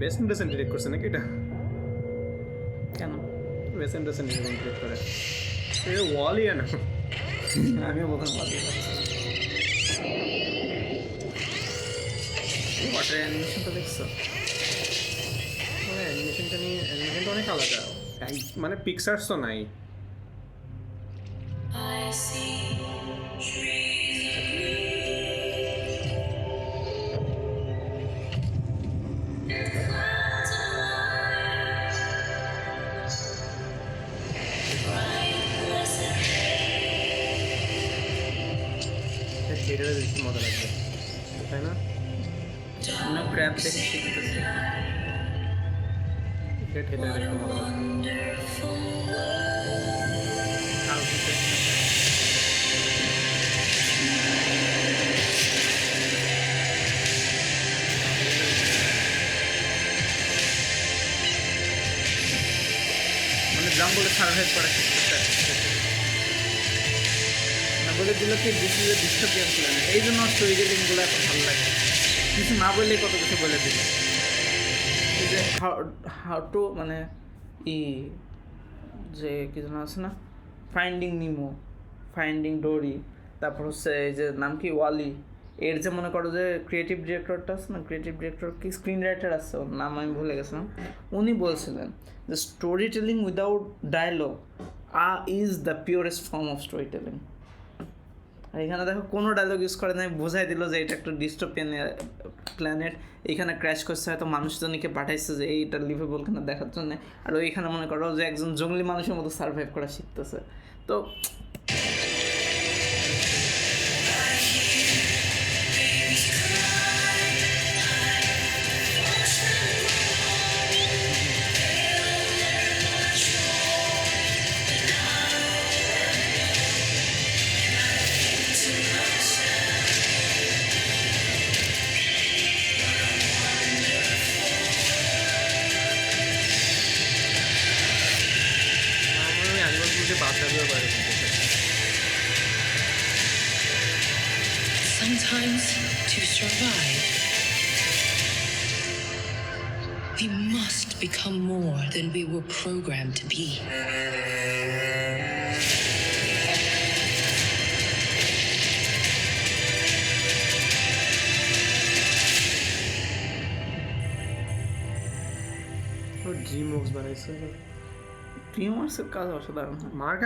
Best Anderson direct করছে নাকি এটা? কেন? বেস্ট অ্যান্ডারসন ডিরেক্ট করে ওয়ালি না আমিও প্রথম বাদিয়ে ওয়াটার অ্যানিমেশনটা দেখছো? অ্যানিমেশনটা অনেক আলাদা, মানে পিক্সার্স তো নাই। থিয়েটারে দেখতে মজা লাগবে, তাই না? আমরা ক্র্যাপ দেখে শিখতেছি। এটা থিয়েটারে দেখতে মজা লাগবে। মানে জঙ্গলে সার্ভাইভ করা শিখতেছে। না বলে দিল কি this is a dystopian planet, এই জন্য স্টোরি টেলিংগুলো এত ভালো লাগে। কিছু না বললে কত কিছু বলে দিল। এই যে হাউ টু মানে যে কি যেন আছে না, ফাইন্ডিং নিমো, ফাইন্ডিং ডোরি, তারপর হচ্ছে এই যে নাম কি ওয়ালি, এর যে মনে করো যে ক্রিয়েটিভ ডিরেক্টরটা আছে না, ক্রিয়েটিভ ডিরেক্টর কি স্ক্রিন রাইটার আছে, ওর নাম আমি ভুলে গেছিলাম। উনি বলছিলেন যে story telling without dialogue is the purest form of story telling. আর এখানে দেখো কোনো ডায়লগ ইউজ করে নাই, বোঝাই দিল যে এটা একটা ডিস্টোপিয়ান প্ল্যানেট, এখানে ক্র্যাশ করছে, হয়তো মানুষজনকে পাঠাইছে যে এইটা লিভেবল কিনা দেখার জন্য। আর ওইখানে মনে করো যে একজন জঙ্গলি মানুষের মতো সার্ভাইভ করা শিখতেছে। তো আমি অ্যানিমালগুলোকে বাচ্চাগুলো বাইরে করতে Sometimes, to survive, we must become more than we were programmed to be. Dream works বানাইছে। ড্রিম ওয়ার্কসের কাজ অসাধারণ। মার্ক